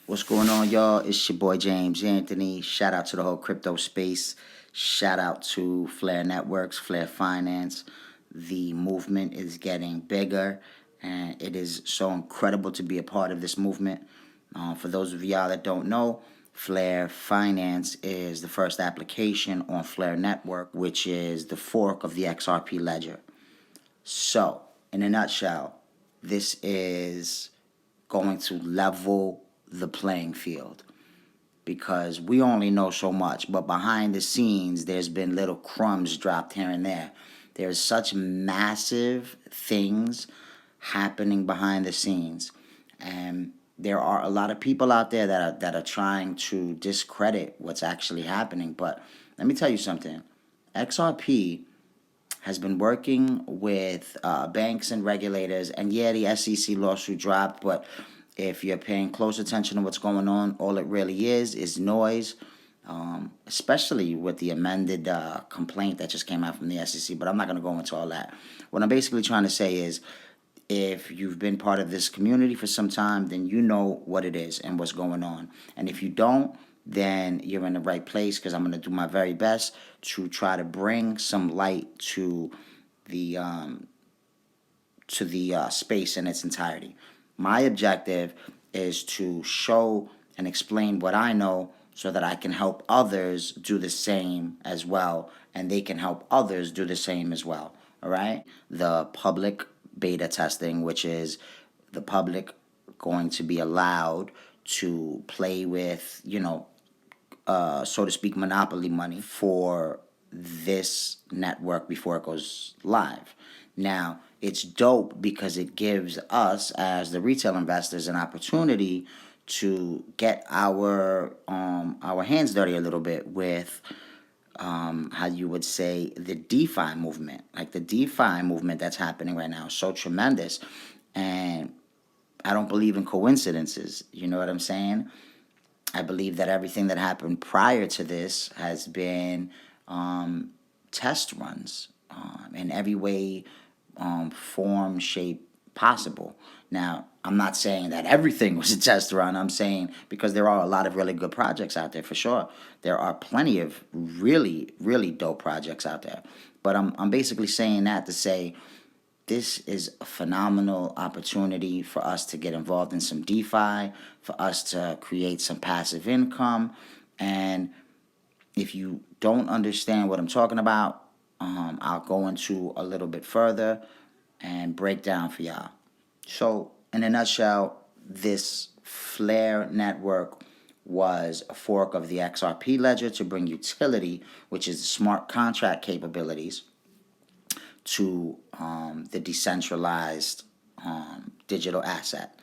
What's going on, y'all? It's your boy James Anthony. Shout out to the whole crypto space. Shout out to Flare Networks, Flare Finance. The movement is getting bigger, and it is so incredible to be a part of this movement. For those of y'all that don't know, Flare Finance is the first application on Flare Network, which is the fork of the XRP ledger. So, in a nutshell, this is going to level the playing field, because we only know so much, but behind the scenes there's been little crumbs dropped here and there. There's such massive things happening behind the scenes, and there are a lot of people out there that are trying to discredit what's actually happening. But let me tell you something. XRP has been working with banks and regulators, and yeah, the SEC lawsuit dropped, but if you're paying close attention to what's going on, all it really is noise, especially with the amended complaint that just came out from the SEC. But I'm not going to go into all that. What I'm basically trying to say is, if you've been part of this community for some time, then you know what it is and what's going on. And if you don't, then you're in the right place, because I'm going to do my very best to try to bring some light to the space in its entirety. My objective is to show and explain what I know so that I can help others do the same as well, and they can help others do the same as well. All right? The public beta testing, which is the public going to be allowed to play with, so to speak, monopoly money for this network before it goes live. Now, it's dope because it gives us, as the retail investors, an opportunity to get our hands dirty a little bit with, how you would say, the DeFi movement. Like, the DeFi movement that's happening right now is so tremendous, and I don't believe in coincidences. You know what I'm saying? I believe that everything that happened prior to this has been test runs in every way, form, shape possible. Now, I'm not saying that everything was a test run. I'm saying, because there are a lot of really good projects out there, for sure. There are plenty of really, really dope projects out there. But I'm basically saying that to say, this is a phenomenal opportunity for us to get involved in some DeFi, for us to create some passive income. And if you don't understand what I'm talking about, I'll go into a little bit further and break down for y'all. So, in a nutshell, this Flare network was a fork of the XRP ledger to bring utility, which is smart contract capabilities, to the decentralized digital asset.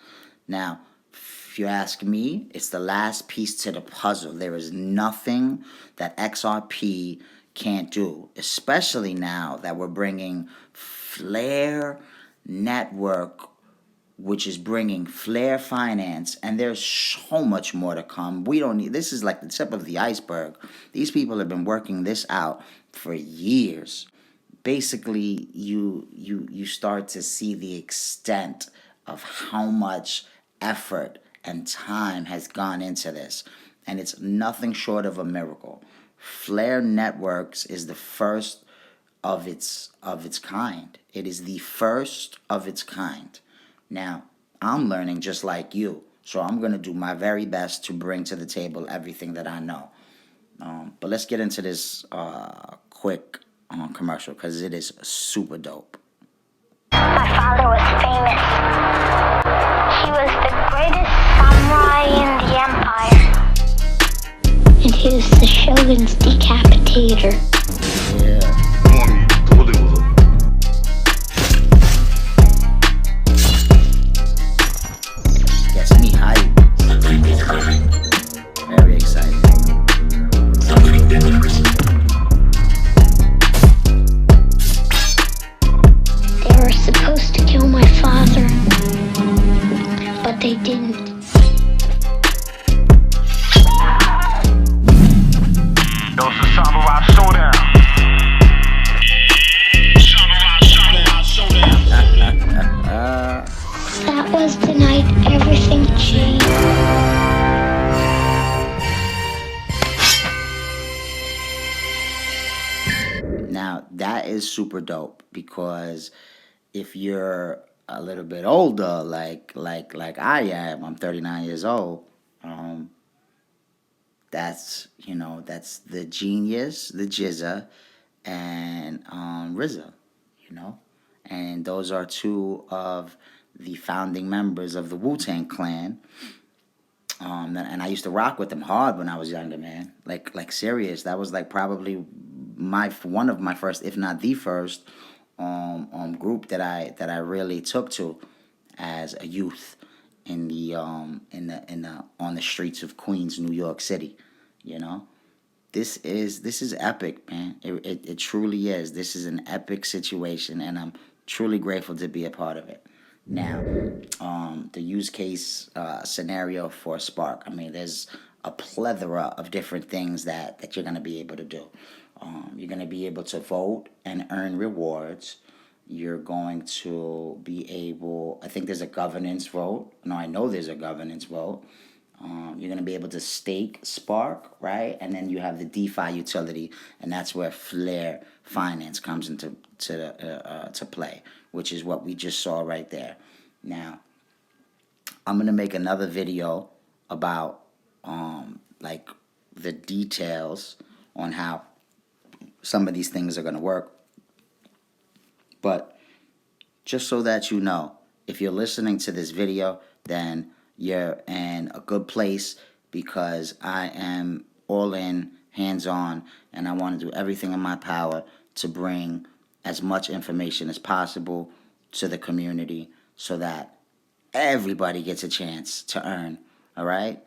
Now, if you ask me, it's the last piece to the puzzle. There is nothing that XRP can't do, especially now that we're bringing Flare Network, which is bringing Flare Finance, and there's so much more to come. This is like the tip of the iceberg. These people have been working this out for years. Basically, you start to see the extent of how much effort and time has gone into this, and it's nothing short of a miracle. Flare Networks is the first of its kind. It is the first of its kind. Now, I'm learning just like you, so I'm going to do my very best to bring to the table everything that I know. But let's get into this quick commercial, because it is super dope. My father was famous. He was the greatest samurai in the empire. And he was the shogun's decapitator. Yeah. Gets me hyped. Very excited. They were supposed to kill my father, but they didn't. Yo, it's a samurai showdown. that is super dope, because if you're a little bit older, like I am, I'm 39 years old. That's that's the Genius, the Jizza, and RZA, and those are two of the founding members of the Wu-Tang Clan. And I used to rock with them hard when I was younger, man. Like serious. That was like probably one of my first, if not the first, group that I really took to as a youth in the on the streets of Queens, New York City. You know, this is epic, man. It truly is. This is an epic situation, and I'm truly grateful to be a part of it. Now, the use case scenario for Spark. I mean, there's a plethora of different things that you're going to be able to do. You're going to be able to vote and earn rewards. You're going to be able, I think there's a governance vote. No, I know there's a governance vote. You're going to be able to stake Spark, right? And then you have the DeFi utility, and that's where Flare Finance comes into to play, which is what we just saw right there. Now, I'm going to make another video about like the details on how some of these things are going to work. But just so that you know, if you're listening to this video, then you're in a good place, because I am all in, hands-on, and I want to do everything in my power to bring as much information as possible to the community so that everybody gets a chance to earn, all right?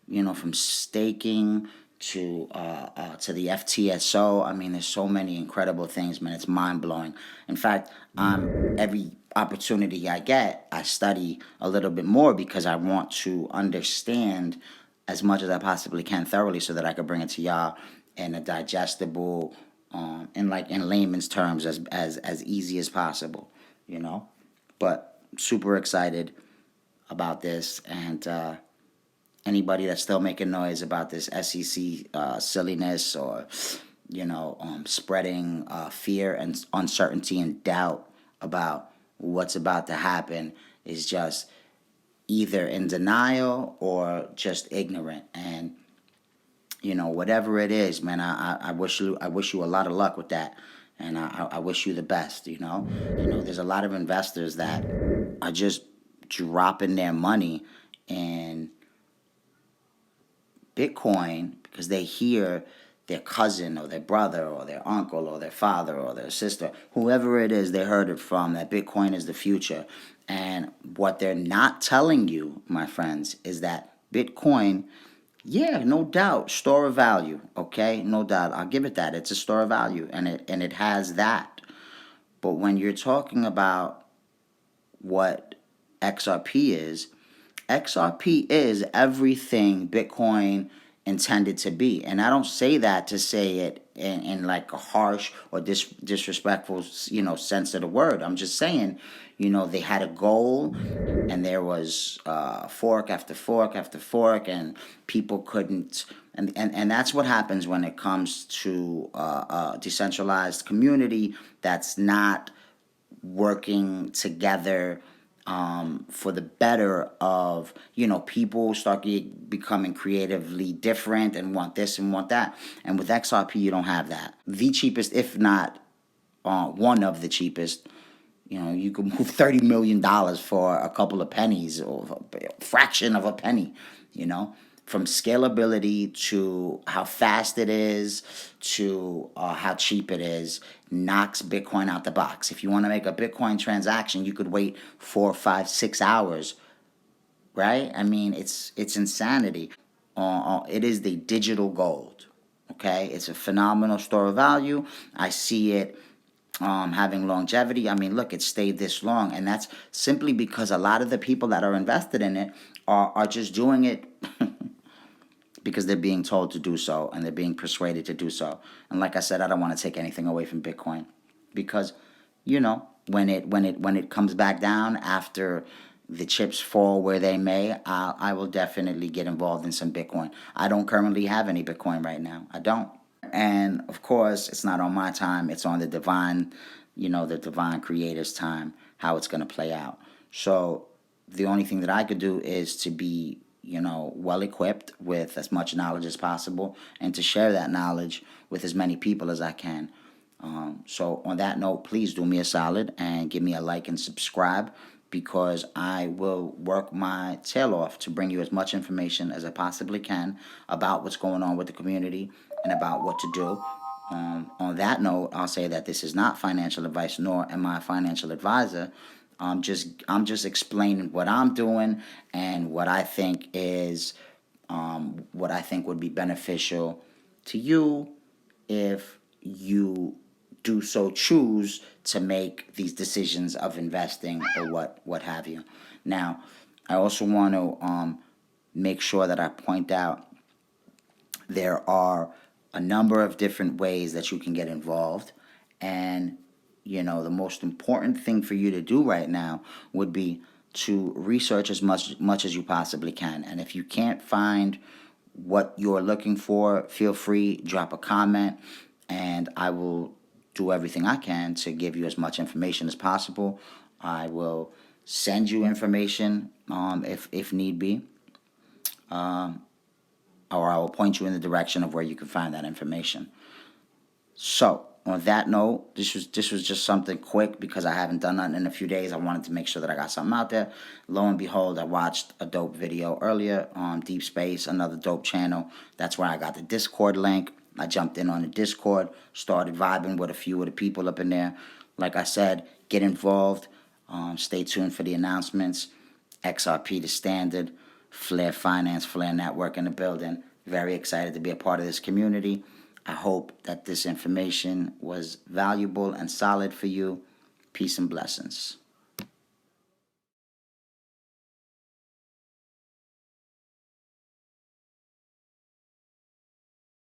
From staking to the FTSO. I mean, there's so many incredible things, man. It's mind-blowing. In fact, every opportunity I get, I study a little bit more, because I want to understand as much as I possibly can thoroughly, so that I can bring it to y'all in a digestible, in layman's terms, as easy as possible, But super excited about this, and anybody that's still making noise about this SEC silliness, or spreading fear and uncertainty and doubt about what's about to happen is just either in denial or just ignorant. And whatever it is, man, I wish you a lot of luck with that, and I wish you the best. There's a lot of investors that are just dropping their money in Bitcoin because they hear their cousin or their brother or their uncle or their father or their sister, whoever it is they heard it from, that Bitcoin is the future. And what they're not telling you, my friends, is that Bitcoin, yeah, no doubt, store of value, okay? No doubt, I'll give it that. It's a store of value, and it has that. But when you're talking about what XRP is everything Bitcoin intended to be. And I don't say that to say it in like a harsh or disrespectful, sense of the word. I'm just saying, they had a goal, and there was fork after fork after fork, and people couldn't. And that's what happens when it comes to a decentralized community that's not working together for the better of, people start becoming creatively different and want this and want that. And with XRP, you don't have that. The cheapest, if not one of the cheapest, you can move $30 million for a couple of pennies, or a fraction of a penny, from scalability to how fast it is to how cheap it is, knocks Bitcoin out the box. If you want to make a Bitcoin transaction, you could wait 4, 5, 6 hours, right? I mean, it's insanity. It is the digital gold, okay? It's a phenomenal store of value. I see it having longevity. I mean, look, it stayed this long, and that's simply because a lot of the people that are invested in it are just doing it because they're being told to do so, and they're being persuaded to do so. And like I said, I don't want to take anything away from Bitcoin, because when it comes back down after the chips fall where they may, I will definitely get involved in some Bitcoin. I don't currently have any Bitcoin right now. I don't. And of course, it's not on my time, it's on the divine, the divine creator's time, how it's going to play out. So the only thing that I could do is to be, well equipped with as much knowledge as possible and to share that knowledge with as many people as I can. So on that note, please do me a solid and give me a like and subscribe, because I will work my tail off to bring you as much information as I possibly can about what's going on with the community and about what to do. On that note, I'll say that this is not financial advice, nor am I a financial advisor. I'm just explaining what I'm doing and what I think is what I think would be beneficial to you if you do so choose to make these decisions of investing or what have you. Now, I also want to make sure that I point out there are a number of different ways that you can get involved, and the most important thing for you to do right now would be to research as much as you possibly can. And if you can't find what you're looking for, feel free, drop a comment, and I will do everything I can to give you as much information as possible. I will send you information if need be, or I will point you in the direction of where you can find that information. So on that note, this was just something quick because I haven't done nothing in a few days. I wanted to make sure that I got something out there. Lo and behold, I watched a dope video earlier on Deep Space, another dope channel. That's where I got the Discord link. I jumped in on the Discord, started vibing with a few of the people up in there. Like I said, get involved. Stay tuned for the announcements. XRP the standard, Flair Finance, Flair Network in the building. Very excited to be a part of this community. I hope that this information was valuable and solid for you. Peace and blessings.